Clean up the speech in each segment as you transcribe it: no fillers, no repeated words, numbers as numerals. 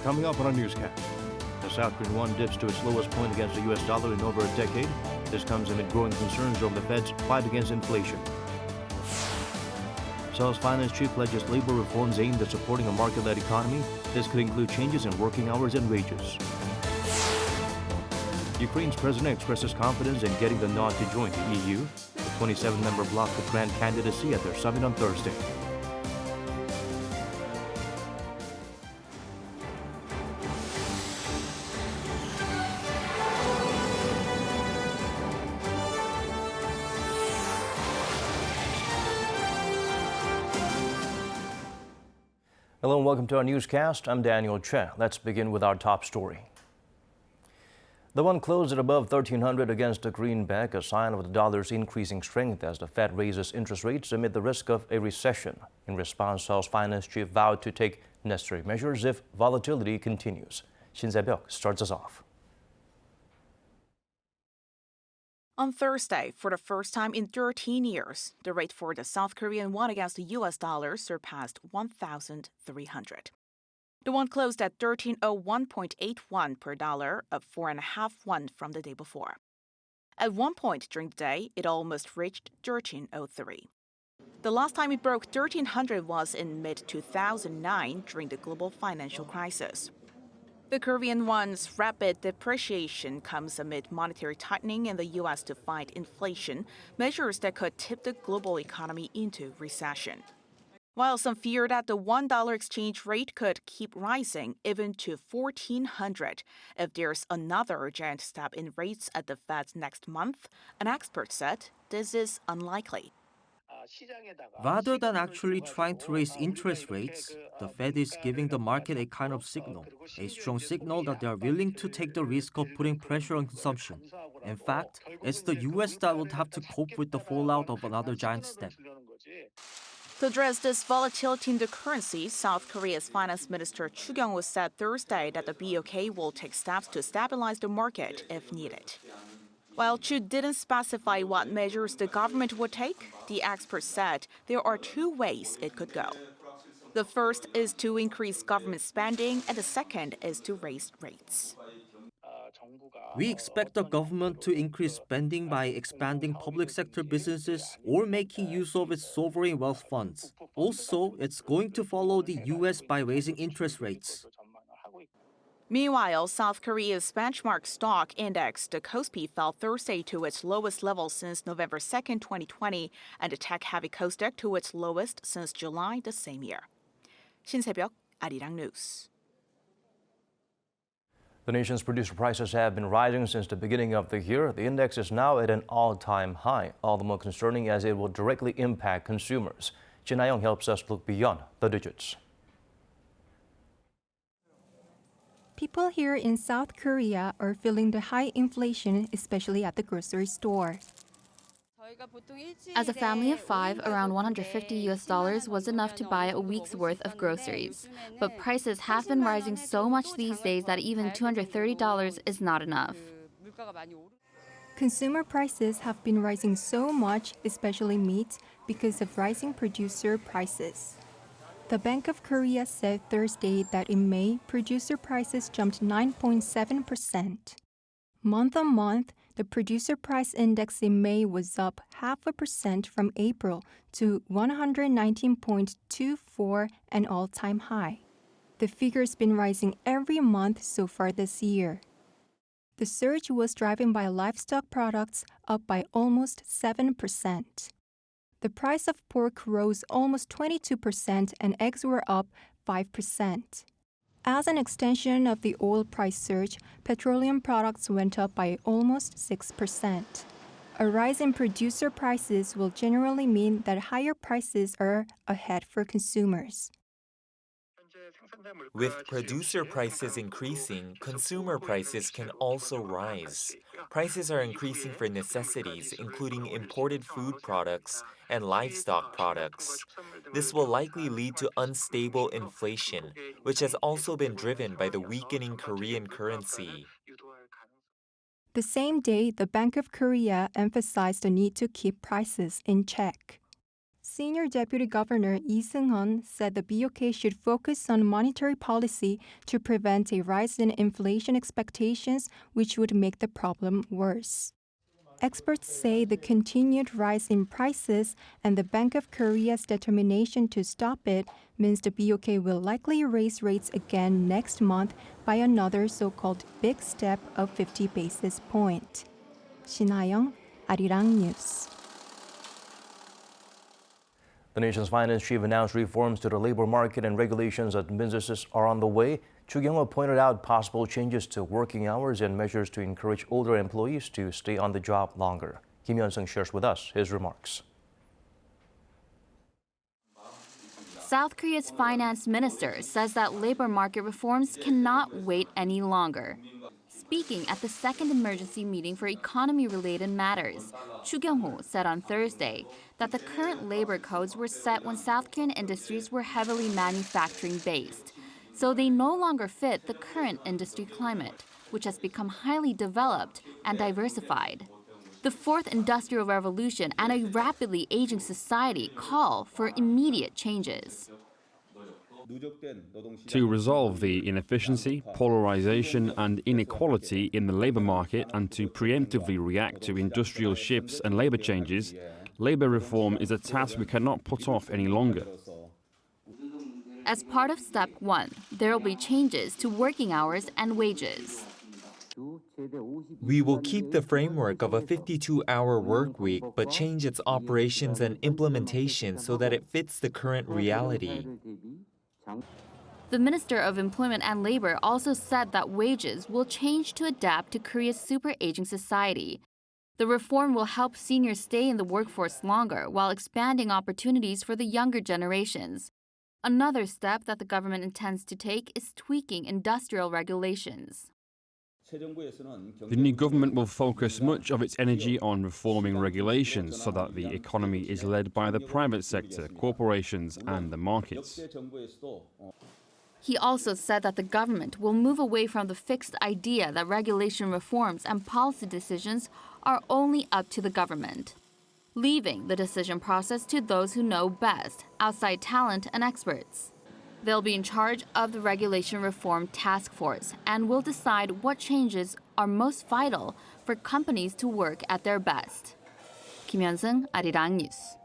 Coming up on our newscast, the South Korean won dips to its lowest point against the U.S. dollar in over a decade. This comes amid growing concerns over the Fed's fight against inflation. Seoul's finance chief pledges labor reforms aimed at supporting a market-led economy. This could include changes in working hours and wages. Ukraine's president expresses confidence in getting the nod to join the EU. The 27-member bloc could grant candidacy at their summit on Thursday. Hello and welcome to our newscast. I'm Daniel Che. Let's begin with our top story. The won closed at above 1,300 against the greenback, a sign of the dollar's increasing strength as the Fed raises interest rates amid the risk of a recession. In response, Seoul's finance chief vowed to take necessary measures if volatility continues. Shin Se-byuk starts us off. On Thursday, for the first time in 13 years, the rate for the South Korean won against the U.S. dollar surpassed 1,300. The won closed at 1301.81 per dollar, up 4.5 won from the day before. At one point during the day, it almost reached 1303. The last time it broke 1,300 was in mid-2009 during the global financial crisis. The Korean won's rapid depreciation comes amid monetary tightening in the U.S. to fight inflation, measures that could tip the global economy into recession. While some fear that the $1 exchange rate could keep rising even to 1,400 if there's another giant step in rates at the Fed next month, an expert said this is unlikely. Rather than actually trying to raise interest rates, the Fed is giving the market a kind of signal, a strong signal that they are willing to take the risk of putting pressure on consumption. In fact, it's the US that would have to cope with the fallout of another giant step. To address this volatility in the currency, South Korea's Finance Minister Chu Kyung-ho said Thursday that the BOK will take steps to stabilize the market if needed. While Chu didn't specify what measures the government would take, the expert said there are two ways it could go. The first is to increase government spending, and the second is to raise rates. We expect the government to increase spending by expanding public sector businesses or making use of its sovereign wealth funds. Also, it's going to follow the US by raising interest rates. Meanwhile, South Korea's benchmark stock index, the Kospi, fell Thursday to its lowest level since November 2, 2020, and the tech-heavy Kosdaq to its lowest since July the same year. Shin Se-byuk, Arirang News. The nation's producer prices have been rising since the beginning of the year. The index is now at an all-time high, all the more concerning as it will directly impact consumers. Jin Ha-young helps us look beyond the digits. People here in South Korea are feeling the high inflation, especially at the grocery store. As a family of 5, around $150 was enough to buy a week's worth of groceries. But prices have been rising so much these days that even $230 is not enough. Consumer prices have been rising so much, especially meat, because of rising producer prices. The Bank of Korea said Thursday that in May, producer prices jumped 9.7%. Month-on-month, the producer price index in May was up 0.5% from April to 119.24, an all-time high. The figure's been rising every month so far this year. The surge was driven by livestock products, up by almost 7%. The price of pork rose almost 22% and eggs were up 5%. As an extension of the oil price surge, petroleum products went up by almost 6%. A rise in producer prices will generally mean that higher prices are ahead for consumers. With producer prices increasing, consumer prices can also rise. Prices are increasing for necessities, including imported food products and livestock products. This will likely lead to unstable inflation, which has also been driven by the weakening Korean currency. The same day, the Bank of Korea emphasized the need to keep prices in check. Senior Deputy Governor Lee Seung-hun said the BOK should focus on monetary policy to prevent a rise in inflation expectations, which would make the problem worse. Experts say the continued rise in prices and the Bank of Korea's determination to stop it means the BOK will likely raise rates again next month by another so-called big step of 50 basis points. 신하영, Arirang News. The nation's finance chief announced reforms to the labor market and regulations that businesses are on the way. Chu Kyung-ho pointed out possible changes to working hours and measures to encourage older employees to stay on the job longer. Kim Hyun-sung shares with us his remarks. South Korea's finance minister says that labor market reforms cannot wait any longer. Speaking at the second emergency meeting for economy-related matters, Chu Kyung-ho said on Thursday that the current labor codes were set when South Korean industries were heavily manufacturing-based, so they no longer fit the current industry climate, which has become highly developed and diversified. The fourth industrial revolution and a rapidly aging society call for immediate changes. To resolve the inefficiency, polarization and inequality in the labor market and to preemptively react to industrial shifts and labor changes, labor reform is a task we cannot put off any longer. As part of Step 1, there will be changes to working hours and wages. We will keep the framework of a 52-hour work week, but change its operations and implementation so that it fits the current reality. The Minister of Employment and Labor also said that wages will change to adapt to Korea's super-aging society. The reform will help seniors stay in the workforce longer while expanding opportunities for the younger generations. Another step that the government intends to take is tweaking industrial regulations. The new government will focus much of its energy on reforming regulations so that the economy is led by the private sector, corporations and the markets. He also said that the government will move away from the fixed idea that regulation reforms and policy decisions are only up to the government, leaving the decision process to those who know best, outside talent and experts. They'll be in charge of the Regulation Reform Task Force and will decide what changes are most vital for companies to work at their best. Kim Hyun-sung, Arirang News.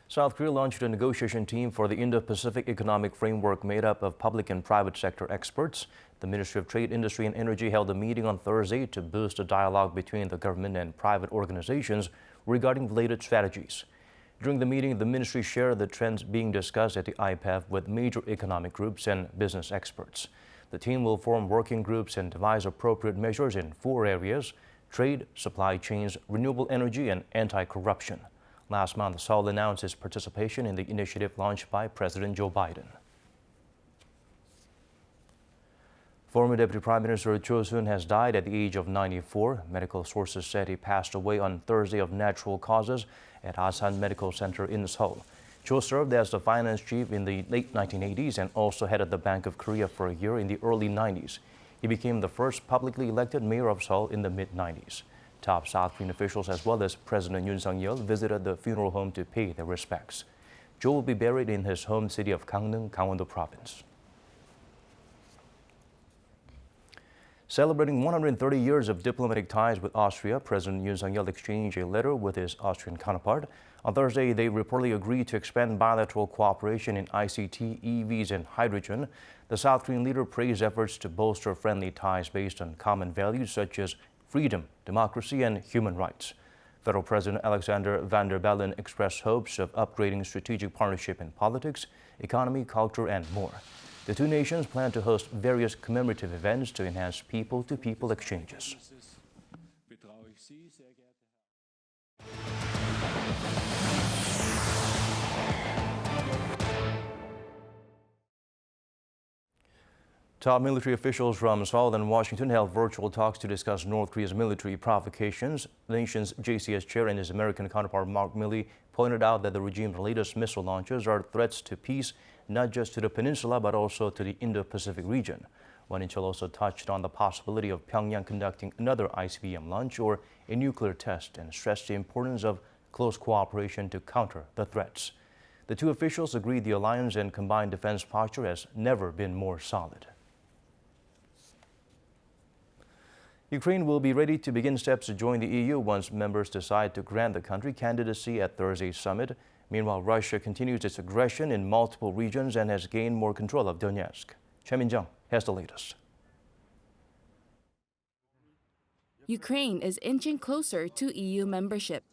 South Korea launched a negotiation team for the Indo-Pacific Economic Framework made up of public and private sector experts. The Ministry of Trade, Industry and Energy held a meeting on Thursday to boost the dialogue between the government and private organizations regarding related strategies. During the meeting, the ministry shared the trends being discussed at the IPEF with major economic groups and business experts. The team will form working groups and devise appropriate measures in 4 areas: trade, supply chains, renewable energy, and anti-corruption. Last month, Seoul announced its participation in the initiative launched by President Joe Biden. Former Deputy Prime Minister Cho Soon has died at the age of 94. Medical sources said he passed away on Thursday of natural causes at Asan Medical Center in Seoul. Cho served as the finance chief in the late 1980s and also headed the Bank of Korea for a year in the early 90s. He became the first publicly elected mayor of Seoul in the mid-90s. Top South Korean officials as well as President Yoon Suk-yeol visited the funeral home to pay their respects. Cho will be buried in his home city of Gangneung, Gangwon-do Province. Celebrating 130 years of diplomatic ties with Austria, President Yoon Suk-yeol exchanged a letter with his Austrian counterpart. On Thursday, they reportedly agreed to expand bilateral cooperation in ICT, EVs, and hydrogen. The South Korean leader praised efforts to bolster friendly ties based on common values such as freedom, democracy, and human rights. Federal President Alexander Van der Bellen expressed hopes of upgrading strategic partnership in politics, economy, culture, and more. The two nations plan to host various commemorative events to enhance people-to-people exchanges. Top military officials from Seoul and Washington held virtual talks to discuss North Korea's military provocations. The nation's JCS chair and his American counterpart Mark Milley pointed out that the regime's latest missile launches are threats to peace, not just to the peninsula, but also to the Indo-Pacific region. Won In-cheol also touched on the possibility of Pyongyang conducting another ICBM launch or a nuclear test and stressed the importance of close cooperation to counter the threats. The two officials agreed the alliance and combined defense posture has never been more solid. Ukraine will be ready to begin steps to join the EU once members decide to grant the country candidacy at Thursday's summit. Meanwhile, Russia continues its aggression in multiple regions and has gained more control of Donetsk. JeanMichel has the latest. Ukraine is inching closer to EU membership.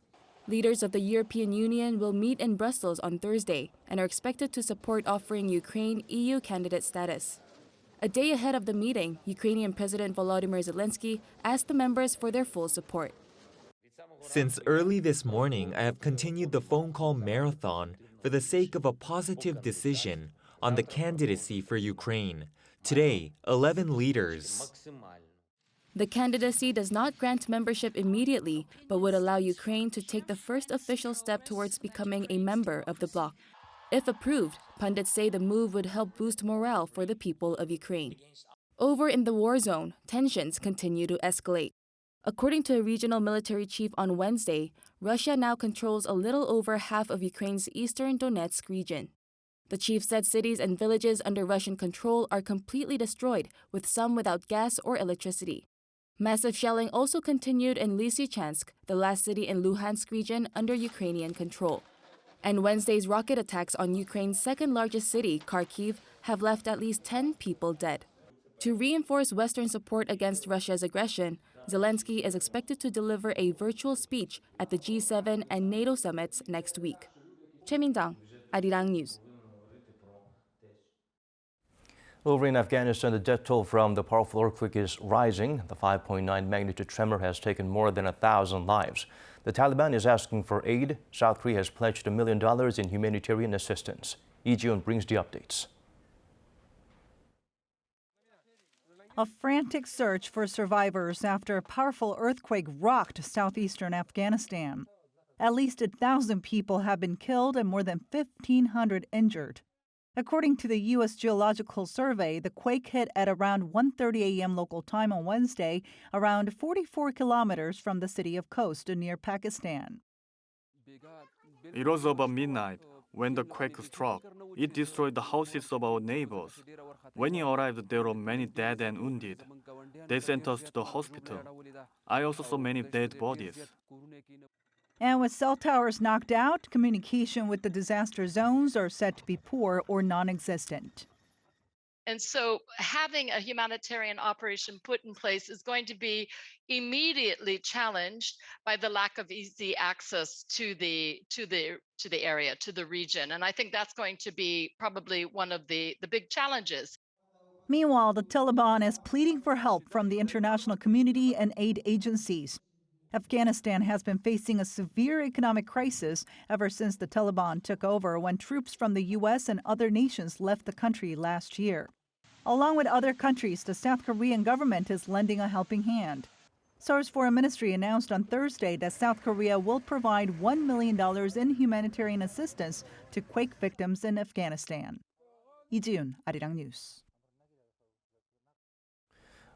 Leaders of the European Union will meet in Brussels on Thursday and are expected to support offering Ukraine EU candidate status. A day ahead of the meeting, Ukrainian President Volodymyr Zelensky asked the members for their full support. Since early this morning, I have continued the phone call marathon for the sake of a positive decision on the candidacy for Ukraine. Today, 11 leaders. The candidacy does not grant membership immediately, but would allow Ukraine to take the first official step towards becoming a member of the bloc. If approved, pundits say the move would help boost morale for the people of Ukraine. Over in the war zone, tensions continue to escalate. According to a regional military chief on Wednesday, Russia now controls a little over half of Ukraine's eastern Donetsk region. The chief said cities and villages under Russian control are completely destroyed, with some without gas or electricity. Massive shelling also continued in Lysychansk, the last city in Luhansk region under Ukrainian control. And Wednesday's rocket attacks on Ukraine's second-largest city, Kharkiv, have left at least 10 people dead. To reinforce Western support against Russia's aggression, Zelensky is expected to deliver a virtual speech at the G7 and NATO summits next week. Choi Min-dang, Arirang News. Over in Afghanistan, the death toll from the powerful earthquake is rising. The 5.9 magnitude tremor has taken more than 1,000 lives. The Taliban is asking for aid. South Korea has pledged $1 million in humanitarian assistance. Lee Ji-yoon brings the updates. A frantic search for survivors after a powerful earthquake rocked southeastern Afghanistan. At least 1,000 people have been killed and more than 1,500 injured. According to the U.S. Geological Survey, the quake hit at around 1:30 a.m. local time on Wednesday, around 44 kilometers from the city of Khost near Pakistan. It was about midnight when the quake struck. It destroyed the houses of our neighbors. When we arrived, there were many dead and wounded. They sent us to the hospital. I also saw many dead bodies. And with cell towers knocked out, communication with the disaster zones are said to be poor or non-existent. And so having a humanitarian operation put in place is going to be immediately challenged by the lack of easy access to the area, to the region. And I think that's going to be probably one of the big challenges. Meanwhile, the Taliban is pleading for help from the international community and aid agencies. Afghanistan has been facing a severe economic crisis ever since the Taliban took over when troops from the U.S. and other nations left the country last year. Along with other countries, the South Korean government is lending a helping hand. Seoul's foreign ministry announced on Thursday that South Korea will provide $1 million in humanitarian assistance to quake victims in Afghanistan. Lee Ji-yoon, Arirang News.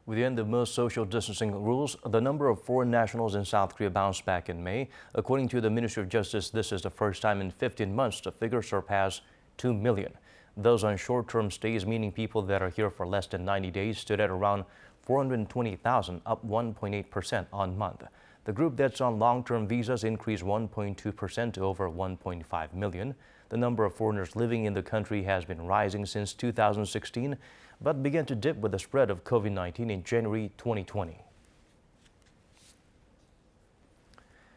With the end of most social distancing rules, the number of foreign nationals in South Korea bounced back in May. According to the Ministry of Justice, this is the first time in 15 months the figure surpassed 2 million. Those on short-term stays, meaning people that are here for less than 90 days, stood at around 420,000, up 1.8% on month. The group that's on long-term visas increased 1.2% to over 1.5 million. The number of foreigners living in the country has been rising since 2016, but began to dip with the spread of COVID-19 in January 2020.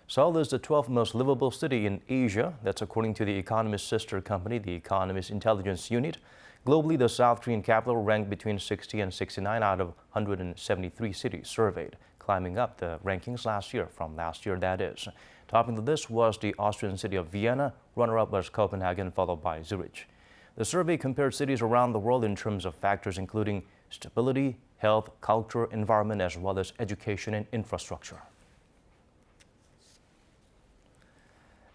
Seoul is the 12th most livable city in Asia. That's according to the Economist sister company, the Economist Intelligence Unit. Globally, the South Korean capital ranked between 60 and 69 out of 173 cities surveyed, climbing up the rankings from last year, that is. Topping the list was the Austrian city of Vienna. Runner-up was Copenhagen, followed by Zurich. The survey compared cities around the world in terms of factors including stability, health, culture, environment, as well as education and infrastructure.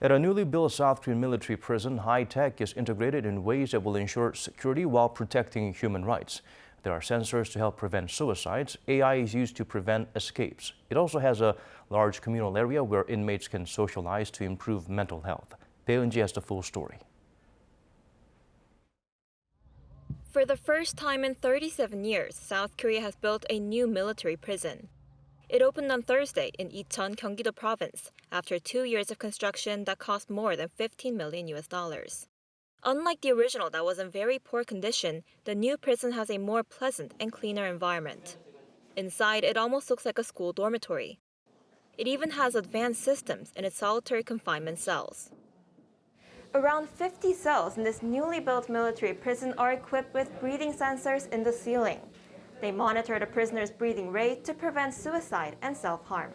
At a newly built South Korean military prison, high tech is integrated in ways that will ensure security while protecting human rights. There are sensors to help prevent suicides. AI is used to prevent escapes. It also has a large communal area where inmates can socialize to improve mental health. Bae-eun-ji has the full story. For the first time in 37 years, South Korea has built a new military prison. It opened on Thursday in Icheon, Gyeonggi-do province after 2 years of construction that cost more than $15 million. Unlike the original that was in very poor condition, the new prison has a more pleasant and cleaner environment. Inside, it almost looks like a school dormitory. It even has advanced systems in its solitary confinement cells. Around 50 cells in this newly built military prison are equipped with breathing sensors in the ceiling. They monitor the prisoner's breathing rate to prevent suicide and self-harm.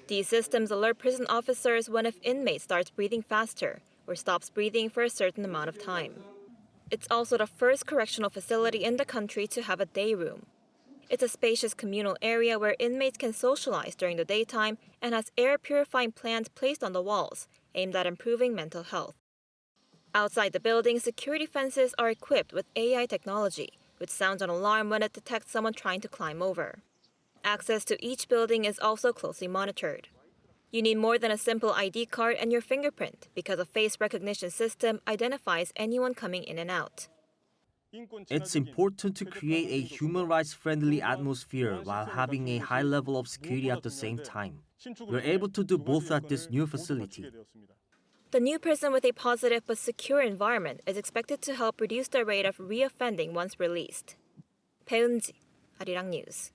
These systems alert prison officers when an inmate starts breathing faster or stops breathing for a certain amount of time. It's also the first correctional facility in the country to have a day room. It's a spacious communal area where inmates can socialize during the daytime and has air purifying plants placed on the walls, aimed at improving mental health. Outside the building, security fences are equipped with AI technology, which sounds an alarm when it detects someone trying to climb over. Access to each building is also closely monitored. You need more than a simple ID card and your fingerprint because a face recognition system identifies anyone coming in and out. It's important to create a human rights-friendly atmosphere while having a high level of security at the same time. We're able to do both at this new facility. The new prison with a positive but secure environment is expected to help reduce the rate of reoffending once released. Bae-eun-ji, Arirang News.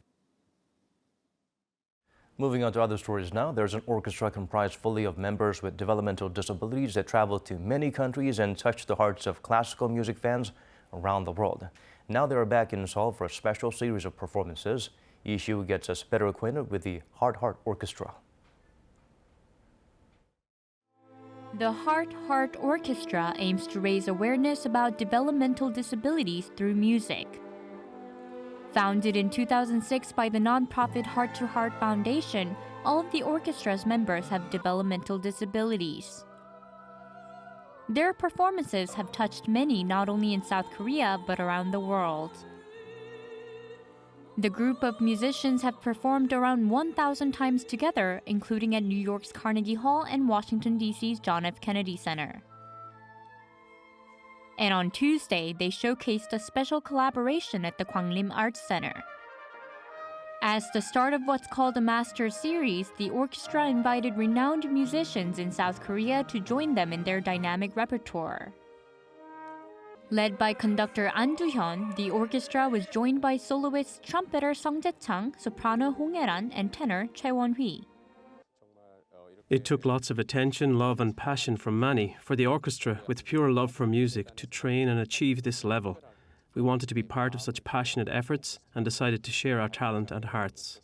Moving on to other stories now, there's an orchestra comprised fully of members with developmental disabilities that travel to many countries and touch the hearts of classical music fans around the world. Now they are back in Seoul for a special series of performances. Issue gets us better acquainted with the Heart Orchestra. The Heart Orchestra aims to raise awareness about developmental disabilities through music. Founded in 2006 by the nonprofit Heart to Heart Foundation, all of the orchestra's members have developmental disabilities. Their performances have touched many not only in South Korea but around the world. The group of musicians have performed around 1,000 times together, including at New York's Carnegie Hall and Washington, D.C.'s John F. Kennedy Center. And on Tuesday, they showcased a special collaboration at the Gwanglim Arts Center. As the start of what's called a Master Series, the orchestra invited renowned musicians in South Korea to join them in their dynamic repertoire. Led by conductor An Do-hyun, the orchestra was joined by soloists trumpeter Sung Jae-chang, soprano Hong Hae-ran, and tenor Choi Won-hui. It took lots of attention, love and passion from many for the orchestra with pure love for music to train and achieve this level. We wanted to be part of such passionate efforts and decided to share our talent and hearts.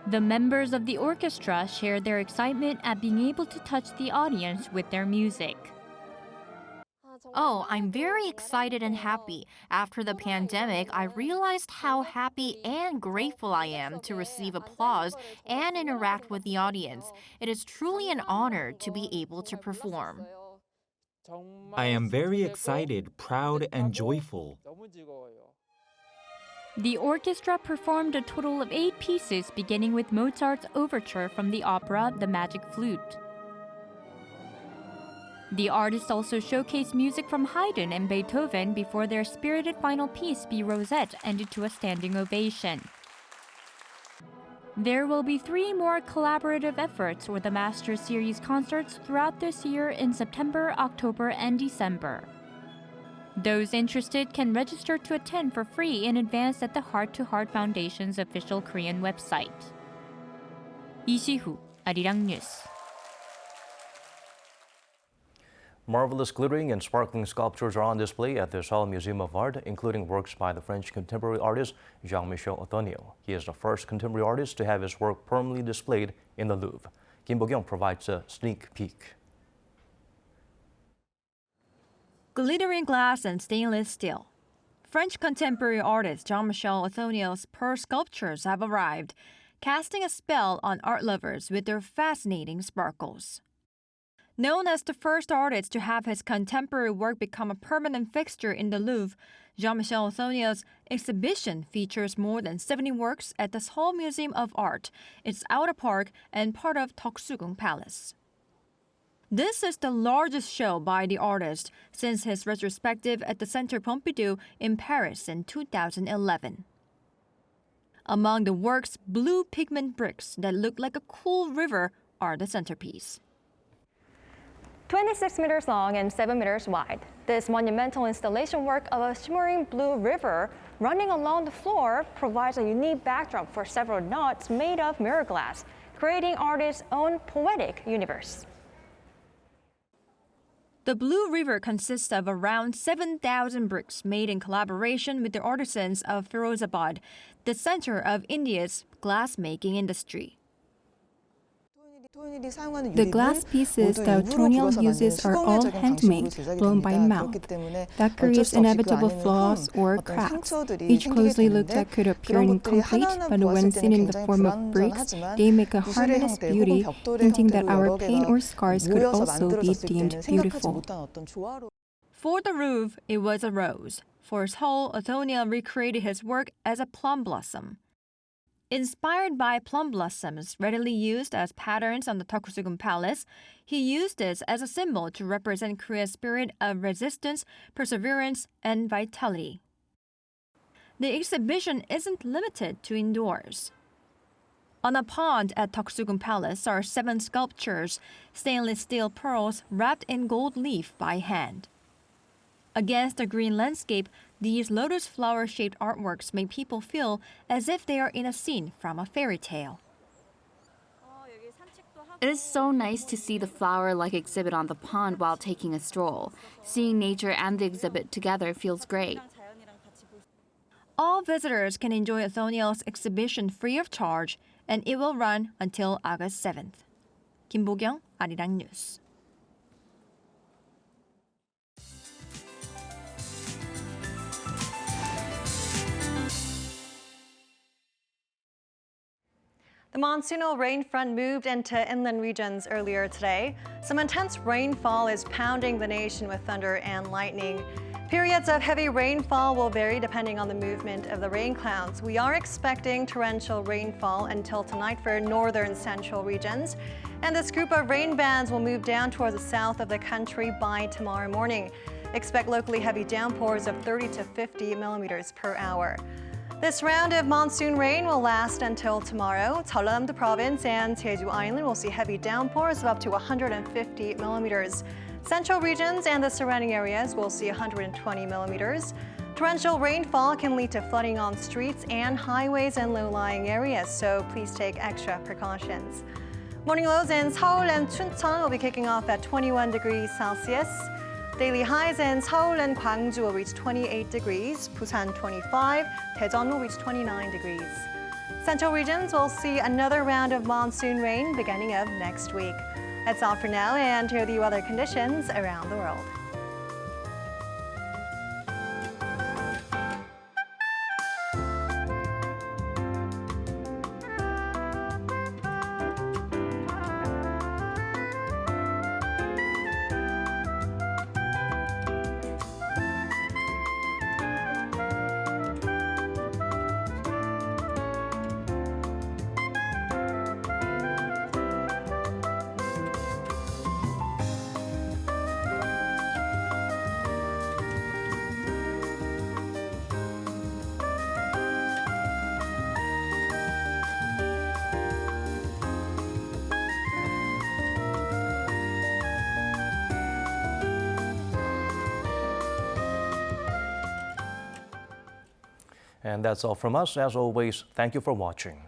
The members of the orchestra shared their excitement at being able to touch the audience with their music. Oh, I'm very excited and happy. After the pandemic, I realized how happy and grateful I am to receive applause and interact with the audience. It is truly an honor to be able to perform. I am very excited, proud, and joyful. The orchestra performed a total of 8 pieces, beginning with Mozart's overture from the opera The Magic Flute. The artists also showcased music from Haydn and Beethoven before their spirited final piece, Be Rosette, ended to a standing ovation. There will be 3 more collaborative efforts or the Master Series concerts throughout this year in September, October, and December. Those interested can register to attend for free in advance at the Heart to Heart Foundation's official Korean website. Lee Si-hoo, Arirang News. Marvelous glittering and sparkling sculptures are on display at the Seoul Museum of Art, including works by the French contemporary artist JeanMichel Antonio. He is the first contemporary artist to have his work permanently displayed in the Louvre. Kim Bo-kyung provides a sneak peek. Glittering glass and stainless steel. French contemporary artist JeanMichel Antonio's pearl sculptures have arrived, casting a spell on art lovers with their fascinating sparkles. Known as the first artist to have his contemporary work become a permanent fixture in the Louvre, JeanMichel Antonio's exhibition features more than 70 works at the Seoul Museum of Art, its outer park, and part of Deoksugung Palace. This is the largest show by the artist since his retrospective at the Centre Pompidou in Paris in 2011. Among the works, blue pigment bricks that look like a cool river are the centerpiece. 26 meters long and 7 meters wide, this monumental installation work of a shimmering blue river running along the floor provides a unique backdrop for several knots made of mirror glass, creating artist's own poetic universe. The Blue River consists of around 7,000 bricks made in collaboration with the artisans of Firozabad, the center of India's glass-making industry. The glass pieces that Tronial uses are all handmade, blown by mouth. That creates inevitable flaws or cracks. Each closely looked at could appear incomplete, but when seen in the form of bricks, they make a harmonious beauty, hinting that our pain or scars could also be deemed beautiful. For the roof, it was a rose. For Seoul, Antonio recreated his work as a plum blossom. Inspired by plum blossoms readily used as patterns on the Deoksugung Palace, he used this as a symbol to represent Korea's spirit of resistance, perseverance, and vitality. The exhibition isn't limited to indoors. On a pond at Deoksugung Palace are 7 sculptures, stainless steel pearls wrapped in gold leaf by hand. Against the green landscape, these lotus flower-shaped artworks make people feel as if they are in a scene from a fairy tale. It is so nice to see the flower-like exhibit on the pond while taking a stroll. Seeing nature and the exhibit together feels great. All visitors can enjoy Antonio's exhibition free of charge, and it will run until August 7th. Kim Bo-kyung, Arirang News. The monsoonal rain front moved into inland regions earlier today. Some intense rainfall is pounding the nation with thunder and lightning. Periods of heavy rainfall will vary depending on the movement of the rain clouds. We are expecting torrential rainfall until tonight for northern central regions. And this group of rain bands will move down towards the south of the country by tomorrow morning. Expect locally heavy downpours of 30 to 50 millimeters per hour. This round of monsoon rain will last until tomorrow. Jeollanam province and Jeju Island will see heavy downpours of up to 150 millimeters. Central regions and the surrounding areas will see 120 millimeters. Torrential rainfall can lead to flooding on streets and highways in low-lying areas, so please take extra precautions. Morning lows in Seoul and Chuncheon will be kicking off at 21 degrees Celsius. Daily highs in Seoul and Gwangju will reach 28 degrees, Busan 25, Daejeon will reach 29 degrees. Central regions will see another round of monsoon rain beginning of next week. That's all for now, and here are the weather conditions around the world. And that's all from us. As always, thank you for watching.